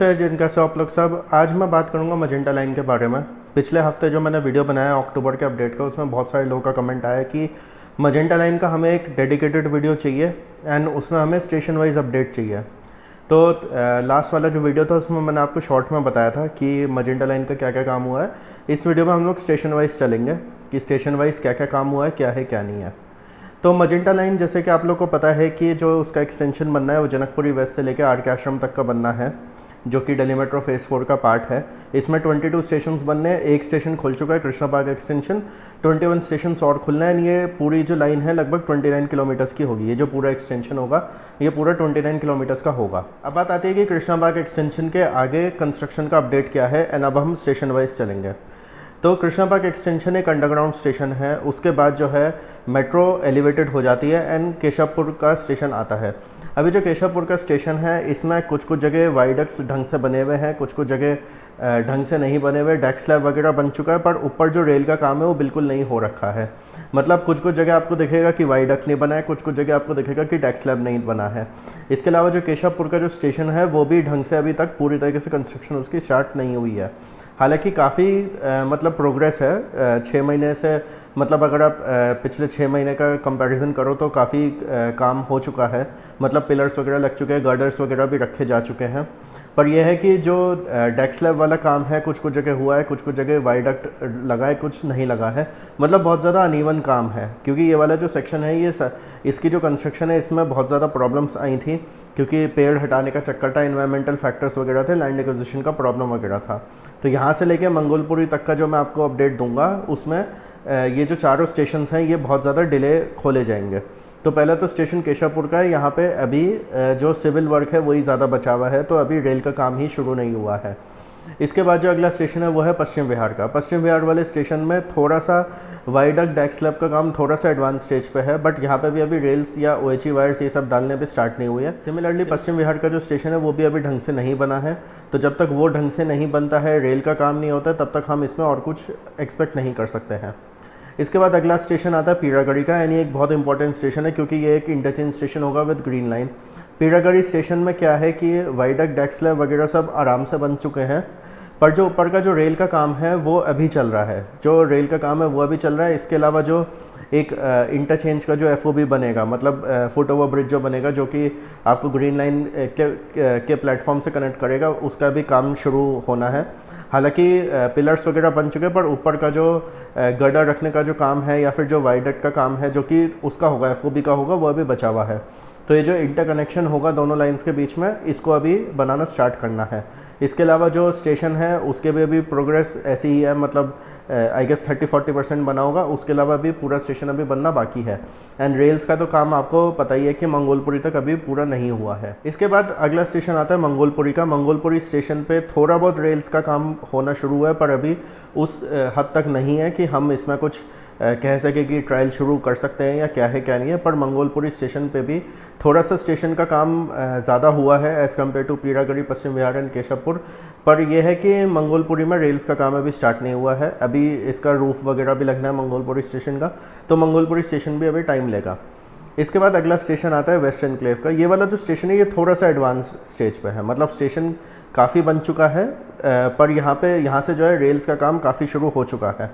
नमस्ते जिन, कैसे आप लोग सब। आज मैं बात करूंगा मजेंटा लाइन के बारे में। पिछले हफ्ते जो मैंने वीडियो बनाया अक्टूबर के अपडेट का, उसमें बहुत सारे लोगों का कमेंट आया कि मजेंटा लाइन का हमें एक डेडिकेटेड वीडियो चाहिए एंड उसमें हमें स्टेशन वाइज अपडेट चाहिए। तो लास्ट वाला जो वीडियो था उसमें मैंने आपको शॉर्ट में बताया था कि मजेंटा लाइन का क्या क्या काम हुआ है। इस वीडियो में हम लोग स्टेशन वाइज चलेंगे कि स्टेशन वाइज क्या क्या काम हुआ है, क्या है क्या नहीं है। तो मजेंटा लाइन, जैसे कि आप लोग को पता है कि जो उसका एक्सटेंशन बनना है वो जनकपुरी वेस्ट से लेकर आर के आश्रम तक का बनना है, जो कि दिल्ली मेट्रो फेज़ 4 का पार्ट है। इसमें 22 स्टेशन बनने हैं। एक स्टेशन खुल चुका है कृष्णा पार्क एक्सटेंशन, 21 स्टेशन और खुलना है। ये पूरी जो लाइन है लगभग 29 किलोमीटर्स की होगी। ये जो पूरा एक्सटेंशन होगा ये पूरा 29 किलोमीटर्स का होगा। अब बात आती है कि कृष्णा पार्क एक्सटेंशन के आगे कंस्ट्रक्शन का अपडेट क्या है एंड अब हम स्टेशन वाइज चलेंगे। तो कृष्णा पार्क एक्सटेंशन एक अंडरग्राउंड स्टेशन है। उसके बाद जो है मेट्रो एलिवेटेड हो जाती है एंड केशवपुर का स्टेशन आता है। अभी जो केशवपुर का स्टेशन है इसमें कुछ कुछ जगह वाइडक्स ढंग से बने हुए हैं, कुछ कुछ जगह ढंग से नहीं बने हुए। डेक स्लैब वगैरह बन चुका है, पर ऊपर जो रेल का काम है वो बिल्कुल नहीं हो रखा है। मतलब कुछ कुछ जगह आपको दिखेगा कि वाइडक्ट नहीं बना है, कुछ कुछ जगह आपको दिखेगा कि डेक स्लैब नहीं बना है। इसके अलावा जो केशवपुर का जो स्टेशन है वो भी ढंग से अभी तक पूरी तरीके से कंस्ट्रक्शन उसकी स्टार्ट नहीं हुई है। हालांकि काफ़ी मतलब प्रोग्रेस है 6 महीने से। मतलब अगर आप पिछले 6 महीने का कंपैरिजन करो तो काफ़ी काम हो चुका है। मतलब पिलर्स वगैरह लग चुके हैं, गर्डर्स वगैरह भी रखे जा चुके हैं। पर यह है कि जो डेक स्लैब वाला काम है कुछ कुछ जगह हुआ है, कुछ कुछ जगह वाइडक्ट लगा है, कुछ नहीं लगा है। मतलब बहुत ज़्यादा अनइवन काम है, क्योंकि ये वाला जो सेक्शन है ये इसकी जो कंस्ट्रक्शन है इसमें बहुत ज़्यादा प्रॉब्लम्स आई थी, क्योंकि पेड़ हटाने का चक्कर था, इन्वायरमेंटल फैक्टर्स वगैरह थे, लैंड एक्विजिशन का प्रॉब्लम वगैरह था। तो यहाँ से लेके मंगोलपुरी तक का जो मैं आपको अपडेट दूंगा उसमें ये जो चारों स्टेशन हैं ये बहुत ज़्यादा डिले खोले जाएंगे। तो पहला तो स्टेशन केशवपुर का है। यहाँ पे अभी जो सिविल वर्क है वही ज़्यादा बचा हुआ है, तो अभी रेल का काम ही शुरू नहीं हुआ है। इसके बाद जो अगला स्टेशन है वो है पश्चिम विहार का। पश्चिम विहार वाले स्टेशन में थोड़ा सा वाइडक्ट डेक स्लैब का काम थोड़ा सा एडवांस स्टेज पे है, बट यहाँ पे भी अभी रेल्स या OHE वायर्स ये सब डालने भी स्टार्ट नहीं हुए हैं। सिमिलरली पश्चिम विहार का जो स्टेशन है वो भी अभी ढंग से नहीं बना है। तो जब तक वो ढंग से नहीं बनता है, रेल का काम नहीं होता है, तब तक हम इसमें और कुछ एक्सपेक्ट नहीं कर सकते हैं। इसके बाद अगला स्टेशन आता है पीरागढ़ी का, यानी एक बहुत इंपॉर्टेंट स्टेशन है क्योंकि ये एक इंटरचेंज स्टेशन होगा with green line. Peeragarhi station में क्या है कि वाइडक्ट डेक स्लैब वगैरह सब आराम से बन चुके हैं, पर जो ऊपर का जो रेल का काम है वो अभी चल रहा है। जो रेल का काम है वो अभी चल रहा है। इसके अलावा जो एक इंटरचेंज का जो FOB बनेगा, मतलब फुट ओवर ब्रिज जो बनेगा, जो कि आपको ग्रीन लाइन के प्लेटफॉर्म से कनेक्ट करेगा, उसका भी काम शुरू होना है। हालांकि पिलर्स वगैरह बन चुके हैं, पर ऊपर का जो गर्डर रखने का जो काम है या फिर जो वाइडक्ट का काम है जो कि उसका होगा, FOB का होगा, वो अभी बचा हुआ है। तो ये जो इंटरकनेक्शन होगा दोनों लाइंस के बीच में, इसको अभी बनाना स्टार्ट करना है। इसके अलावा जो स्टेशन है उसके भी अभी प्रोग्रेस ऐसी ही है, मतलब आई गेस 30-40% बना होगा। उसके अलावा भी पूरा स्टेशन अभी बनना बाकी है। एंड रेल्स का तो काम आपको पता ही है कि मंगोलपुरी तक अभी पूरा नहीं हुआ है। इसके बाद अगला स्टेशन आता है मंगोलपुरी का। मंगोलपुरी स्टेशन पे थोड़ा बहुत रेल्स का काम होना शुरू हुआ है, पर अभी उस हद तक नहीं है कि हम इसमें कुछ कह सके कि ट्रायल शुरू कर सकते हैं या क्या है क्या नहीं है। पर मंगोलपुरी स्टेशन पे भी थोड़ा सा स्टेशन का काम ज़्यादा हुआ है as compared to Peeragarhi, Paschim Vihar and Keshavpur. पर यह है कि मंगोलपुरी में रेल्स का काम अभी स्टार्ट नहीं हुआ है। अभी इसका रूफ वगैरह भी लगना है मंगोलपुरी स्टेशन का, तो मंगोलपुरी स्टेशन भी अभी टाइम लेगा। इसके बाद अगला स्टेशन आता है वेस्ट एनक्लेव का। ये वाला जो स्टेशन है ये थोड़ा सा एडवांस स्टेज पे है, मतलब स्टेशन काफ़ी बन चुका है, पर यहाँ से जो है रेल्स का काम काफ़ी शुरू हो चुका है।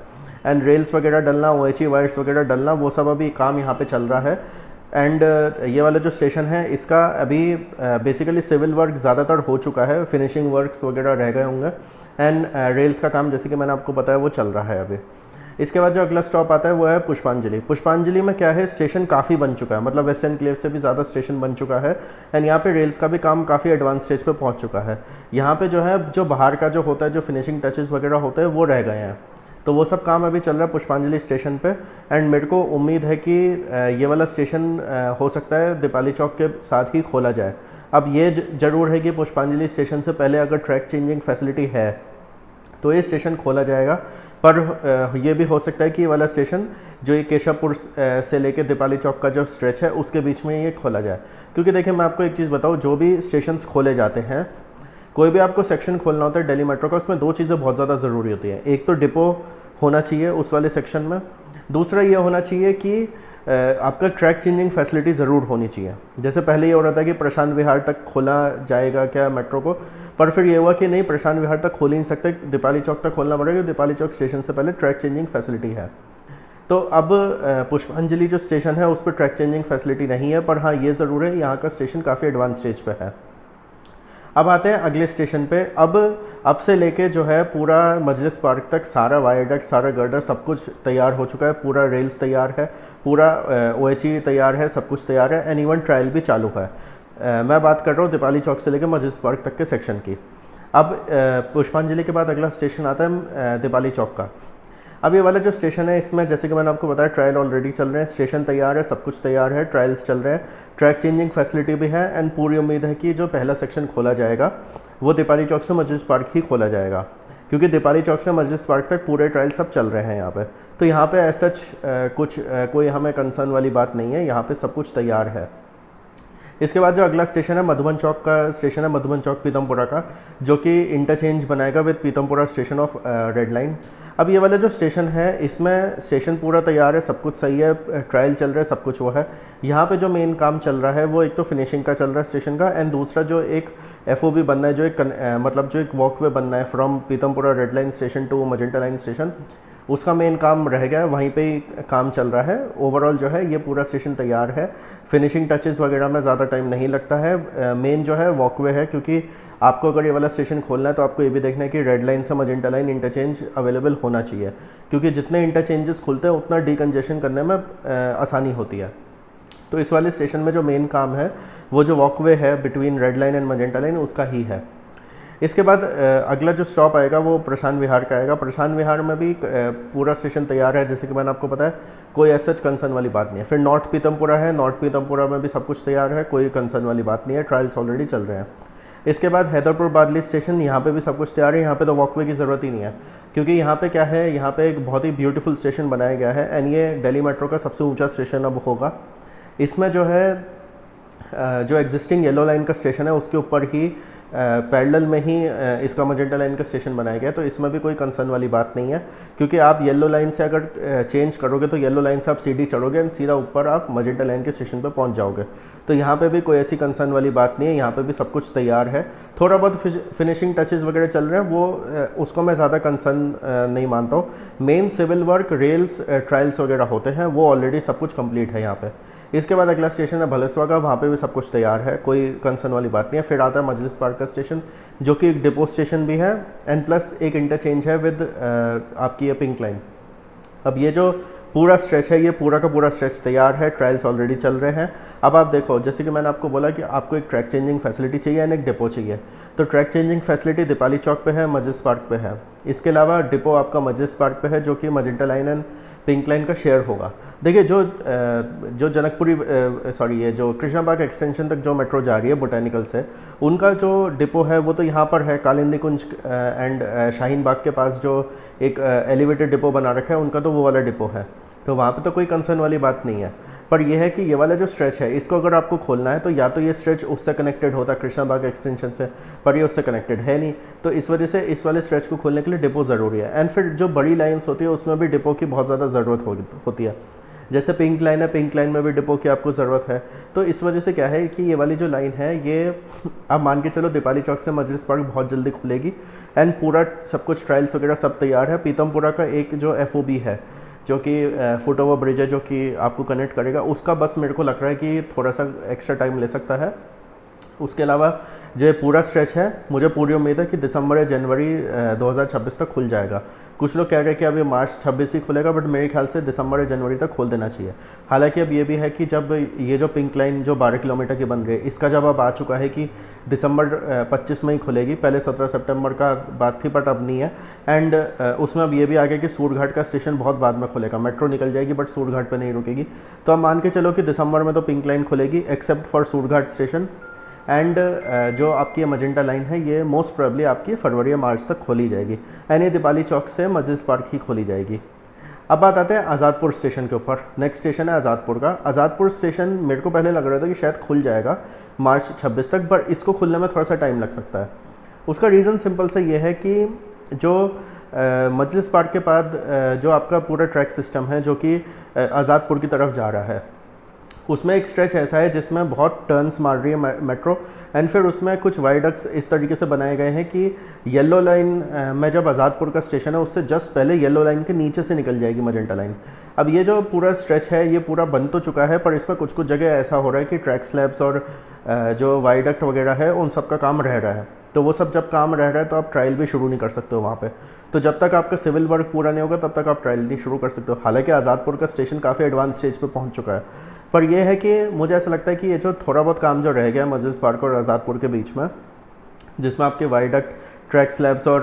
एंड रेल्स वगैरह डलना, OHE वायर्स वगैरह डलना, वो सब अभी काम यहाँ पे चल रहा है। एंड ये वाला जो स्टेशन है इसका अभी बेसिकली सिविल वर्क ज़्यादातर हो चुका है, फिनिशिंग वर्क्स वगैरह रह गए होंगे। एंड रेल्स का काम जैसे कि मैंने आपको बताया वो चल रहा है अभी। इसके बाद जो अगला स्टॉप आता है वो है पुष्पांजलि। पुष्पांजलि में क्या है, स्टेशन काफ़ी बन चुका है, मतलब वेस्ट एनक्लेव से भी ज़्यादा स्टेशन बन चुका है। एंड यहाँ पे रेल्स का भी काम काफ़ी एडवांस स्टेज पे पहुँच चुका है। यहाँ पे जो है जो बाहर का जो होता है, जो फिनिशिंग टचेस वगैरह होते हैं वो रह गए हैं। तो वो सब काम अभी चल रहा है पुष्पांजलि स्टेशन पे। एंड मेरे को उम्मीद है कि ये वाला स्टेशन हो सकता है दीपाली चौक के साथ ही खोला जाए। अब ये ज़रूर है कि पुष्पांजलि स्टेशन से पहले अगर ट्रैक चेंजिंग फैसिलिटी है तो ये स्टेशन खोला जाएगा। पर ये भी हो सकता है कि ये वाला स्टेशन जो ये केशवपुर से लेके दीपाली चौक का जो स्ट्रेच है उसके बीच में ये खोला जाए। क्योंकि देखिए मैं आपको एक चीज़ बताऊँ, जो भी स्टेशंस खोले जाते हैं, कोई भी आपको सेक्शन खोलना होता है दिल्ली मेट्रो का, उसमें 2 चीज़ें बहुत ज़्यादा ज़रूरी होती है। एक तो डिपो होना चाहिए उस वाले सेक्शन में, दूसरा ये होना चाहिए कि आपका ट्रैक चेंजिंग फैसिलिटी ज़रूर होनी चाहिए। जैसे पहले ये हो रहा था कि प्रशांत विहार तक खोला जाएगा क्या मेट्रो को, पर फिर ये हुआ कि नहीं, प्रशांत विहार तक खोल ही नहीं सकते, दीपाली चौक तक खोलना पड़ेगा, दीपाली चौक स्टेशन से पहले ट्रैक चेंजिंग फैसिलिटी है। तो अब पुष्पांजलि जो स्टेशन है उस पर ट्रैक चेंजिंग फैसिलिटी नहीं है, पर हाँ ये ज़रूर है यहाँ का स्टेशन काफ़ी एडवांस स्टेज पे है। अब आते हैं अगले स्टेशन पे। अब से लेके जो है पूरा मजलिस पार्क तक सारा वायडक्ट, सारा गर्डर, सब कुछ तैयार हो चुका है, पूरा रेल्स तैयार है, पूरा OHE तैयार है, सब कुछ तैयार है, एंड इवन ट्रायल भी चालू है। मैं बात कर रहा हूँ दीपाली चौक से लेकर मजलिस पार्क तक के सेक्शन की। अब पुष्पांजलि के बाद अगला स्टेशन आता है दीपाली चौक का। अब ये वाला जो स्टेशन है इसमें जैसे कि मैंने आपको बताया ट्रायल ऑलरेडी चल रहे हैं, स्टेशन तैयार है, सब कुछ तैयार है, ट्रायल्स चल रहे हैं, ट्रैक चेंजिंग फैसिलिटी भी है, एंड पूरी उम्मीद है कि जो पहला सेक्शन खोला जाएगा वो दीपाली चौक से मजलिस पार्क ही खोला जाएगा, क्योंकि दीपाली चौक से मजलिस पार्क तक पूरे ट्रायल सब चल रहे हैं यहाँ पे। तो यहाँ पे ऐसा कोई हमें कंसर्न वाली बात नहीं है, यहाँ पे सब कुछ तैयार है। इसके बाद जो अगला स्टेशन है मधुबन चौक का स्टेशन है, मधुबन चौक पीतमपुरा का, जो कि इंटरचेंज बनाएगा with Pitampura station of red line. अब ये वाला जो स्टेशन है इसमें स्टेशन पूरा तैयार है, सब कुछ सही है, ट्रायल चल रहा है, सब कुछ वो है। यहाँ पे जो मेन काम चल रहा है वो एक तो फिनिशिंग का चल रहा है स्टेशन का, एंड दूसरा जो एक FOB बनना है, जो एक मतलब जो एक वॉकवे बनना है from Pitampura red line station to magenta line station, उसका मेन काम रह गया है, वहीं पे ही काम चल रहा है। ओवरऑल जो है ये पूरा स्टेशन तैयार है, फिनिशिंग टचेस वगैरह में ज़्यादा टाइम नहीं लगता है। मेन जो है वॉकवे है, क्योंकि आपको अगर ये वाला स्टेशन खोलना है तो आपको ये भी देखना है कि रेड लाइन से मजेंटा लाइन इंटरचेंज अवेलेबल होना चाहिए, क्योंकि जितने इंटरचेंजेस खुलते हैं उतना डीकंजेशन करने में आसानी होती है। तो इस वाले स्टेशन में जो मेन काम है वो जो वॉकवे है between red line and magenta line उसका ही है। इसके बाद अगला जो स्टॉप आएगा वो प्रशांत विहार का आएगा। प्रशांत विहार में भी पूरा स्टेशन तैयार है, जैसे कि मैंने आपको बताया, कोई ऐसा कंसर्न वाली बात नहीं है। फिर नॉर्थ पीतमपुरा है, नॉर्थ पीतमपुरा में भी सब कुछ तैयार है, कोई कंसर्न वाली बात नहीं है, ट्रायल्स ऑलरेडी चल रहे हैं। इसके बाद हैदरपुर बादली स्टेशन, यहाँ पे भी सब कुछ तैयार है, यहाँ पे तो वॉकवे की ज़रूरत ही नहीं है, क्योंकि यहाँ पे क्या है, यहाँ पे एक बहुत ही ब्यूटीफुल स्टेशन बनाया गया है, एंड ये दिल्ली मेट्रो का सबसे ऊंचा स्टेशन अब होगा। इसमें जो है जो एग्जिस्टिंग येलो लाइन का स्टेशन है उसके ऊपर ही पैरेलल में ही इसका मजेंटा लाइन का स्टेशन बनाया गया है, तो इसमें भी कोई कंसर्न वाली बात नहीं है, क्योंकि आप येलो लाइन से अगर चेंज करोगे तो येलो लाइन से आप सीधी चढ़ोगे एंड सीधा ऊपर आप मजेंटा लाइन के स्टेशन पर पहुंच जाओगे। तो यहाँ पे भी कोई ऐसी कंसर्न वाली बात नहीं है, यहाँ पे भी सब कुछ तैयार है। थोड़ा बहुत फिनिशिंग टचेस वगैरह चल रहे हैं, वो उसको मैं ज़्यादा कंसर्न नहीं मानता हूँ। Main civil work, rails, trials वगैरह होते हैं, वो ऑलरेडी सब कुछ कंप्लीट है यहाँ पे। इसके बाद अगला स्टेशन है भलेसवा का, वहाँ पे भी सब कुछ तैयार है, कोई कंसर्न वाली बात नहीं है। फिर आता है मजलिस पार्क का स्टेशन, जो कि एक डिपो स्टेशन भी है एंड प्लस एक इंटरचेंज है विद आपकी ये पिंक लाइन। अब ये जो पूरा स्ट्रेच है, ये पूरा का पूरा स्ट्रेच तैयार है, ट्रायल्स ऑलरेडी चल रहे हैं। अब आप देखो, जैसे कि मैंने आपको बोला कि आपको एक ट्रैक चेंजिंग फैसिलिटी चाहिए एंड एक डिपो चाहिए, तो ट्रैक चेंजिंग फैसिलिटी दीपाली चौक पे है, मजलिस पार्क पे है। इसके अलावा डिपो आपका मजलिस पार्क पे है, जो कि magenta line and pink line का शेयर होगा। देखिए जो जनकपुरी ये जो कृष्णाबाग एक्सटेंशन तक जो मेट्रो जा रही है बोटेनिकल से, उनका जो डिपो है वो तो यहाँ पर है, कालिंदी कुंज एंड शाहीन बाग के पास जो एक एलिवेटेड डिपो बना रखा है, उनका तो वो वाला डिपो है, तो वहाँ पे तो कोई कंसर्न वाली बात नहीं है। पर यह है कि ये वाला जो स्ट्रेच है, इसको अगर आपको खोलना है तो या तो ये स्ट्रेच उससे कनेक्टेड होता है कृष्णाबाग एक्सटेंशन से, पर ये उससे कनेक्टेड है नहीं, तो इस वजह से इस वाले स्ट्रेच को खोलने के लिए डिपो ज़रूरी है। एंड फिर जो बड़ी लाइन्स होती है उसमें भी डिपो की बहुत ज़्यादा ज़रूरत होती है, जैसे पिंक लाइन है, पिंक लाइन में भी डिपो की आपको ज़रूरत है। तो इस वजह से क्या है कि ये वाली जो लाइन है, ये आप मान के चलो दीपाली चौक से मजलिस पार्क बहुत जल्दी खुलेगी एंड पूरा सब कुछ ट्रायल्स वगैरह सब तैयार है। पीतमपुरा का एक जो FOB है, जो कि फुट ओवर ब्रिज है, जो कि आपको कनेक्ट करेगा, उसका बस मेरे को लग रहा है कि थोड़ा सा एक्स्ट्रा टाइम ले सकता है। उसके अलावा जो पूरा स्ट्रेच है, मुझे पूरी उम्मीद है कि दिसंबर या जनवरी 2026 तक खुल जाएगा। कुछ लोग कह रहे हैं कि अभी मार्च 26 ही खुलेगा, बट मेरे ख्याल से दिसंबर या जनवरी तक खोल देना चाहिए। हालांकि अब ये भी है कि जब ये जो पिंक लाइन जो 12 किलोमीटर की बन रही है, इसका जब अब आ चुका है कि दिसंबर 25 में ही खुलेगी, पहले 17 सितंबर का बात थी, बट अब नहीं है। एंड उसमें अब ये भी आ गया कि सूरघाट का स्टेशन बहुत बाद में खुलेगा, मेट्रो निकल जाएगी बट सूरघाट पर नहीं रुकेगी। तो अब मान के चलो कि दिसंबर में तो पिंक लाइन खुलेगी except for Surghat station, and जो आपकी मजेंटा लाइन है ये मोस्ट प्रोबेबली आपकी फरवरी या मार्च तक खोली जाएगी, एंड ये दीपाली चौक से मजलिस पार्क ही खोली जाएगी। अब बात आते हैं आज़ादपुर स्टेशन के ऊपर। नेक्स्ट स्टेशन है आज़ादपुर का। आज़ादपुर स्टेशन मेरे को पहले लग रहा था कि शायद खुल जाएगा मार्च 26 तक, पर इसको खुलने में थोड़ा सा टाइम लग सकता है। उसका रीज़न सिंपल सा ये है कि जो मजलिस पार्क के बाद जो आपका पूरा ट्रैक सिस्टम है, जो कि आज़ादपुर की तरफ जा रहा है, उसमें एक स्ट्रेच ऐसा है जिसमें बहुत टर्न्स मार रही है मेट्रो, एंड फिर उसमें कुछ वाइडक्ट्स इस तरीके से बनाए गए हैं कि येलो लाइन में जब आज़ादपुर का स्टेशन है उससे जस्ट पहले येलो लाइन के नीचे से निकल जाएगी मजेंटा लाइन। अब ये जो पूरा स्ट्रेच है ये पूरा बन तो चुका है, पर इसमें कुछ कुछ जगह ऐसा हो रहा है कि ट्रैक स्लैब्स और जो वाइडक्ट वगैरह है उन सब का काम रह रहा है। तो वो सब जब काम रह रहा है तो आप ट्रायल भी शुरू नहीं कर सकते हो वहाँ पे। तो जब तक आपका सिविल वर्क पूरा नहीं होगा तब तक आप ट्रायल नहीं शुरू कर सकते हो। हालांकि आज़ादपुर का स्टेशन काफ़ी एडवांस स्टेज पे पहुँच चुका है, पर यह है कि मुझे ऐसा लगता है कि ये जो थोड़ा बहुत काम जो रह गया मस्जिद पार्क और आज़ादपुर के बीच में, जिसमें आपके वाइडक्ट, ट्रैक स्लैब्स और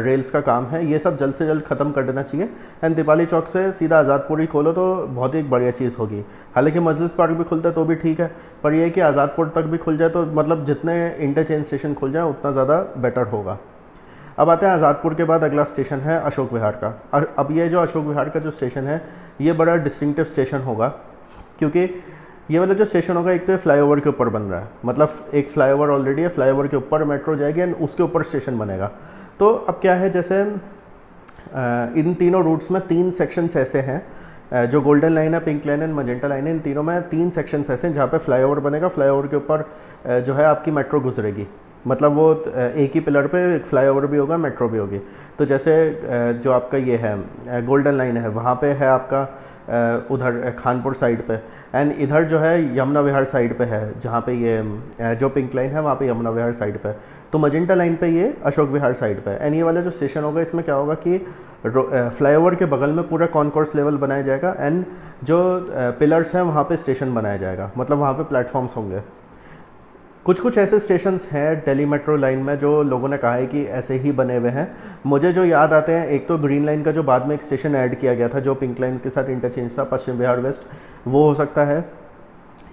रेल्स का काम है, ये सब जल्द से जल्द ख़त्म कर देना चाहिए। एंड दीपाली चौक से सीधा आज़ादपुर ही खोलो तो बहुत ही एक बढ़िया चीज़ होगी। हालांकि मस्जिद पार्क भी खुलता है तो भी ठीक है, पर यह है कि आज़ादपुर तक भी खुल जाए तो मतलब जितने इंटरचेंज स्टेशन खुल जाए उतना ज़्यादा बेटर होगा। अब आते हैं आज़ादपुर के बाद अगला स्टेशन है अशोक विहार का। अब ये जो अशोक विहार का जो स्टेशन है ये बड़ा डिस्टिंक्टिव स्टेशन होगा, क्योंकि ये वाला जो स्टेशन होगा एक तो फ्लाईओवर के ऊपर बन रहा है, मतलब एक फ्लाईओवर ऑलरेडी है, फ्लाईओवर के ऊपर मेट्रो जाएगी एंड उसके ऊपर स्टेशन बनेगा। तो अब क्या है, जैसे इन तीनों रूट्स में 3 सेक्शंस ऐसे हैं, जो गोल्डन लाइन है, पिंक लाइन है, मजेंटा लाइन है, इन तीनों में 3 सेक्शंस ऐसे हैं जहाँ पे फ्लाईओवर बनेगा। फ्लाईओवर के ऊपर जो है आपकी मेट्रो गुजरेगी, मतलब वो एक ही पिलर पे एक फ्लाईओवर भी होगा, मेट्रो भी होगी। तो जैसे जो आपका ये है गोल्डन लाइन है वहाँ पे है आपका उधर खानपुर साइड पे, एंड इधर जो है यमुना विहार साइड पे है, जहाँ पे ये जो पिंक लाइन है वहाँ पे यमुना विहार साइड पे। तो मजेंटा लाइन पे ये अशोक विहार साइड पे। एंड ये वाला जो स्टेशन होगा इसमें क्या होगा कि फ्लाईओवर के बगल में पूरा कॉन्कोर्स लेवल बनाया जाएगा, एंड जो पिलर्स हैं वहाँ पे स्टेशन बनाया जाएगा, मतलब वहाँ पे प्लेटफॉर्म्स होंगे। कुछ कुछ ऐसे स्टेशंस हैं दिल्ली मेट्रो लाइन में जो लोगों ने कहा है कि ऐसे ही बने हुए हैं। मुझे जो याद आते हैं, एक तो ग्रीन लाइन का जो बाद में एक स्टेशन ऐड किया गया था जो पिंक लाइन के साथ इंटरचेंज था, पश्चिम विहार वेस्ट, वो हो सकता है।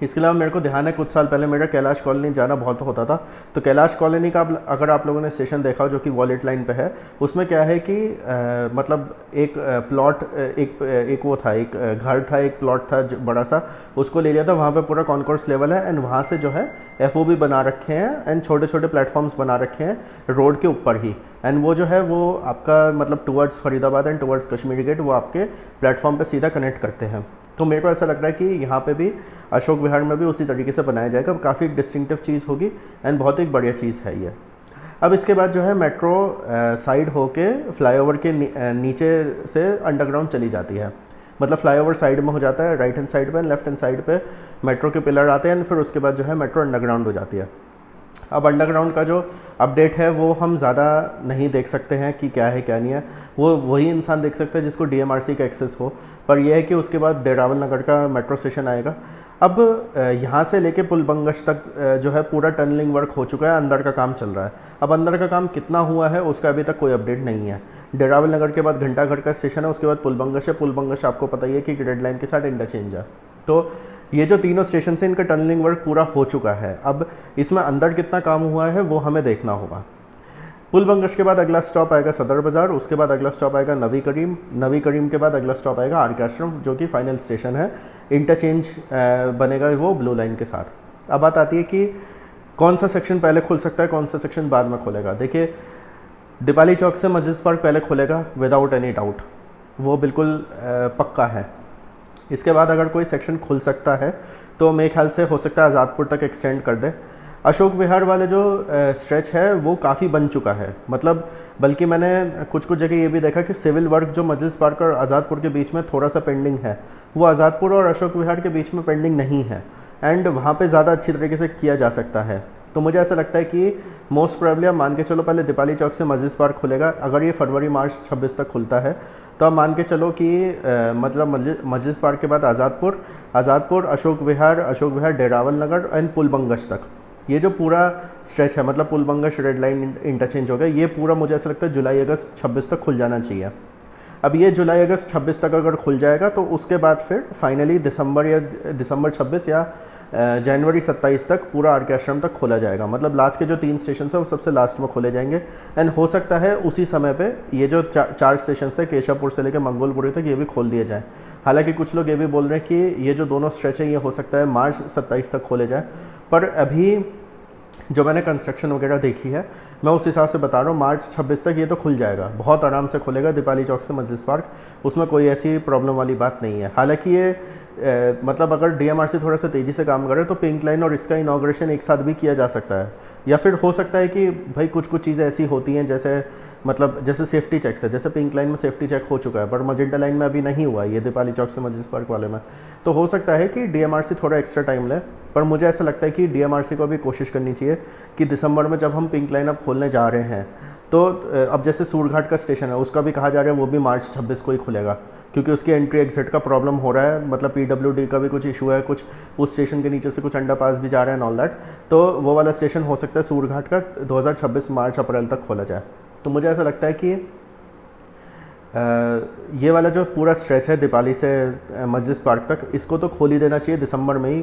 इसके अलावा मेरे को ध्यान है कुछ साल पहले मेरा कैलाश कॉलोनी जाना बहुत होता था, तो कैलाश कॉलोनी का अगर आप लोगों ने स्टेशन देखा हो जो कि वॉलेट लाइन पे है, उसमें क्या है कि मतलब एक प्लॉट, एक वो था, एक घर था, एक प्लॉट था बड़ा सा, उसको ले लिया था। वहाँ पे पूरा कॉन्कोर्स लेवल है एंड वहाँ से जो है FOB बना रखे हैं एंड छोटे छोटे प्लेटफॉर्म्स बना रखे हैं रोड के ऊपर ही, एंड वो जो है वो आपका मतलब towards Faridabad and towards Kashmiri gate वो आपके प्लेटफॉर्म पे सीधा कनेक्ट करते हैं। तो मेरे को ऐसा लग रहा है कि यहाँ पे भी अशोक विहार में भी उसी तरीके से बनाया जाएगा, काफ़ी डिस्टिंक्टिव चीज़ होगी एंड बहुत ही बढ़िया चीज़ है ये। अब इसके बाद जो है मेट्रो साइड होके फ्लाईओवर के नीचे से अंडरग्राउंड चली जाती है, मतलब फ्लाईओवर साइड में हो जाता है राइट हैंड साइड पे, लेफ्ट हैंड साइड पे मेट्रो के पिलर आते हैं, फिर उसके बाद जो है मेट्रो अंडरग्राउंड हो जाती है। अब अंडरग्राउंड का जो अपडेट है वो हम ज़्यादा नहीं देख सकते हैं कि क्या है क्या नहीं है, वो वही इंसान देख सकता है जिसको DMRC का एक्सेस हो, पर यह है कि उसके बाद डेरावल नगर का मेट्रो स्टेशन आएगा। अब यहाँ से लेके पुल बंगश तक जो है पूरा टनलिंग वर्क हो चुका है, अंदर का काम चल रहा है। अब अंदर का काम कितना हुआ है उसका अभी तक कोई अपडेट नहीं है। डेरावल नगर के बाद घंटाघर का स्टेशन है, उसके बाद पुल बंगश है। पुल बंगश आपको पता ही है कि रेड लाइन के साथ इंटरचेंज है। तो ये जो तीनों स्टेशन से इनका टनलिंग वर्क पूरा हो चुका है। अब इसमें अंदर कितना काम हुआ है वो हमें देखना होगा। पुल बंगश के बाद अगला स्टॉप आएगा सदर बाज़ार, उसके बाद अगला स्टॉप आएगा नवी करीम, नवी करीम के बाद अगला स्टॉप आएगा RK आश्रम, जो कि फाइनल स्टेशन है। इंटरचेंज बनेगा वो ब्लू लाइन के साथ। अब बात आती है कि कौन सा सेक्शन पहले खुल सकता है, कौन सा सेक्शन बाद में खुलेगा। देखिए, दीपाली चौक से मस्जिद पार्क पहले खुलेगा विदाउट एनी डाउट, वो बिल्कुल पक्का है। इसके बाद अगर कोई सेक्शन खुल सकता है तो मेरे ख्याल से हो सकता है आज़ादपुर तक एक्सटेंड कर दे। अशोक विहार वाले जो स्ट्रेच है वो काफ़ी बन चुका है, मतलब बल्कि मैंने कुछ कुछ जगह ये भी देखा कि सिविल वर्क जो मस्जिद पार्क और आज़ादपुर के बीच में थोड़ा सा पेंडिंग है, वो आज़ादपुर और अशोक विहार के बीच में पेंडिंग नहीं है, एंड वहाँ पे ज़्यादा अच्छी तरीके से किया जा सकता है। तो मुझे ऐसा लगता है कि मोस्ट प्रोबेबली आप मान के चलो पहले दीपाली चौक से मस्जिद पार्क खुलेगा। अगर ये फरवरी मार्च 26 तक खुलता है तो आप मान के चलो कि मतलब मस्जिद पार्क के बाद आज़ादपुर, अशोक विहार, डेरावल नगर एंड पुल बंगश तक, ये जो पूरा स्ट्रेच है, मतलब पुल बंगश रेड लाइन इंटरचेंज हो गया, ये पूरा मुझे ऐसा लगता है जुलाई अगस्त 26 तक खुल जाना चाहिए। अब ये जुलाई अगस्त 26 तक अगर खुल जाएगा तो उसके बाद फिर फाइनली दिसंबर 26 या जनवरी 27 तक पूरा RK आश्रम तक खोला जाएगा। मतलब लास्ट के जो 3 स्टेशन है वो सबसे लास्ट में खोले जाएंगे, एंड हो सकता है उसी समय पे ये जो 4 स्टेशन है केशवपुर से लेकर मंगोलपुरी तक ये भी खोल दिए जाएँ। हालांकि कुछ लोग ये भी बोल रहे हैं कि ये जो दोनों स्ट्रेच है ये हो सकता है मार्च 27 तक खोले जाए, पर अभी जो मैंने कंस्ट्रक्शन वगैरह देखी है मैं उस हिसाब से बता रहा हूँ मार्च 26 तक ये तो खुल जाएगा, बहुत आराम से खुलेगा दीपाली चौक से मस्जिद पार्क, उसमें कोई ऐसी प्रॉब्लम वाली बात नहीं है। हालांकि ये मतलब अगर DMRC थोड़ा सा तेज़ी से काम करे तो पिंक लाइन और इसका इनॉग्रेशन एक साथ भी किया जा सकता है। या फिर हो सकता है कि भाई कुछ चीज़ें ऐसी होती हैं जैसे सेफ्टी चेक्स है, जैसे पिंक लाइन में सेफ्टी चेक हो चुका है पर मजेंटा लाइन में अभी नहीं हुआ है, ये दीपाली चौक से मजिस पार्क वाले में, तो हो सकता है कि DMRC थोड़ा एक्स्ट्रा टाइम ले। पर मुझे ऐसा लगता है कि DMRC को भी कोशिश करनी चाहिए कि दिसंबर में जब हम पिंक लाइन अब खोलने जा रहे हैं तो अब जैसे सूरघाट का स्टेशन है उसका भी कहा जा रहा है वो भी मार्च 26 को ही खुलेगा, क्योंकि उसकी एंट्री एग्जिट का प्रॉब्लम हो रहा है, मतलब PWD का भी कुछ इशू है, कुछ उस स्टेशन के नीचे से कुछ अंडर पास भी जा रहा है एंड ऑल दैट, तो वो वाला स्टेशन हो सकता है सूरघाट का 2026 मार्च अप्रैल तक खोला जाए। तो मुझे ऐसा लगता है कि ये वाला जो पूरा स्ट्रेच है दीपाली से मस्जिद पार्क तक, इसको तो खोल ही देना चाहिए दिसंबर में ही,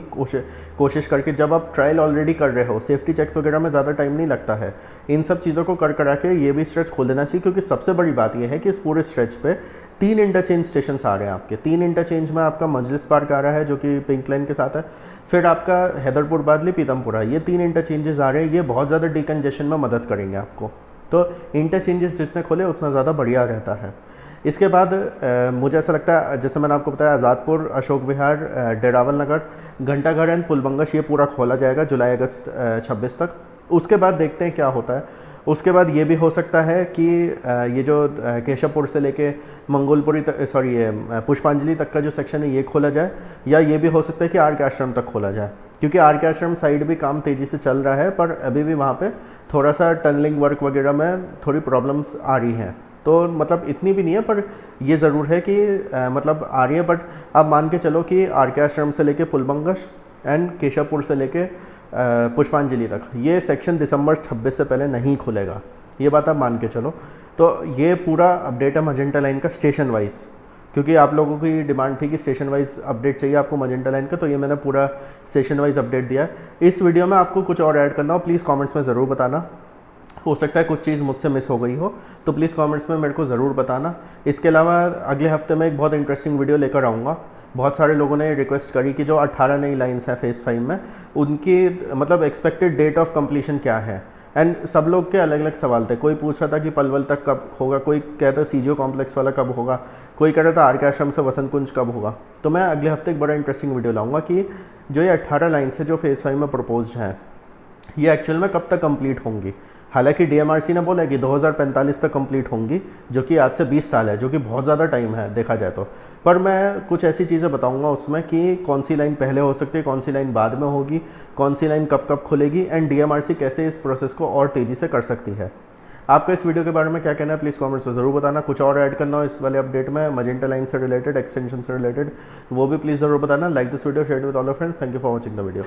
कोशिश करके। जब आप ट्रायल ऑलरेडी कर रहे हो, सेफ्टी चेक्स वगैरह में ज़्यादा टाइम नहीं लगता है, इन सब चीज़ों को करा के ये भी स्ट्रेच खोल देना चाहिए। क्योंकि सबसे बड़ी बात यह है कि इस पूरे स्ट्रेच पे 3 इंटरचेंज स्टेशन आ रहे हैं आपके। 3 इंटरचेंज में आपका मजलिस पार्क आ रहा है जो कि पिंक लाइन के साथ है, फिर आपका हैदरपुर बादली पीतमपुरा, ये 3 इंटरचेंजेस आ रहे हैं। ये बहुत ज़्यादा डिकंजेशन में मदद करेंगे आपको, तो इंटरचेंजेस जितने खोले उतना ज़्यादा बढ़िया रहता है। इसके बाद मुझे ऐसा लगता है, जैसे मैंने आपको बताया, आज़ादपुर, अशोक विहार, डेरावल नगर, घंटाघर एंड पुलबंगश ये पूरा खोला जाएगा जुलाई अगस्त 26 तक। उसके बाद देखते हैं क्या होता है। उसके बाद ये भी हो सकता है कि ये जो केशवपुर से लेके मंगोलपुरी पुष्पांजलि तक का जो सेक्शन है ये खोला जाए, या ये भी हो सकता है कि RK आश्रम तक खोला जाए, क्योंकि RK आश्रम साइड भी काम तेज़ी से चल रहा है पर अभी भी वहाँ पे थोड़ा सा टनलिंग वर्क वगैरह में थोड़ी प्रॉब्लम्स आ रही हैं। तो मतलब इतनी भी नहीं है पर ये ज़रूर है कि मतलब आ रही है। बट आप मान के चलो कि RK आश्रम से लेके पुलबंगश एंड केशवपुर से लेके पुष्पांजलि तक ये सेक्शन दिसंबर 26 से पहले नहीं खुलेगा, ये बात आप मान के चलो। तो ये पूरा अपडेट है मजेंटा लाइन का स्टेशन वाइज, क्योंकि आप लोगों की डिमांड थी कि स्टेशन वाइज अपडेट चाहिए आपको मजेंटा लाइन का, तो ये मैंने पूरा स्टेशन वाइज अपडेट दिया है। इस वीडियो में आपको कुछ और ऐड करना हो प्लीज़ कमेंट्स में ज़रूर बताना। हो सकता है कुछ चीज़ मुझसे मिस हो गई हो, तो प्लीज़ कमेंट्स में मेरे को ज़रूर बताना। इसके अलावा अगले हफ्ते में एक बहुत इंटरेस्टिंग वीडियो लेकर आऊँगा। बहुत सारे लोगों ने रिक्वेस्ट करी कि जो 18 नई लाइन्स हैं फेज़ 5 में, उनकी मतलब एक्सपेक्टेड डेट ऑफ कंप्लीशन क्या है। एंड सब लोग के अलग अलग सवाल थे। कोई पूछ रहा था कि पलवल तक कब होगा, कोई कहता CGO कॉम्प्लेक्स वाला कब होगा, कोई कह रहा था RK आश्रम से वसंत कुंज कब होगा। तो मैं अगले हफ्ते एक बड़ा इंटरेस्टिंग वीडियो लाऊंगा कि जो ये 18 लाइन्स है जो फेज़ 5 में प्रपोज्ड हैं, ये एक्चुअल में कब तक कंप्लीट होंगी। हालांकि DMRC ने बोला कि 2045 तक कंप्लीट होंगी, जो कि आज से 20 साल है, जो कि बहुत ज़्यादा टाइम है देखा जाए तो। पर मैं कुछ ऐसी चीज़ें बताऊंगा उसमें कि कौन सी लाइन पहले हो सकती है, कौन सी लाइन बाद में होगी, कौन सी लाइन कब कब खुलेगी, एंड DMRC कैसे इस प्रोसेस को और तेज़ी से कर सकती है। आपका इस वीडियो के बारे में क्या कहना है प्लीज़ कमेंट्स में ज़रूर बताना। कुछ और ऐड करना हो इस वाले अपडेट में मजेंटा लाइन से रिलेटेड, एक्सटेंशन से रिलेटेड, वो भी प्लीज़ ज़रूर बताना। Like this video, share with all your friends. Thank you for watching the video.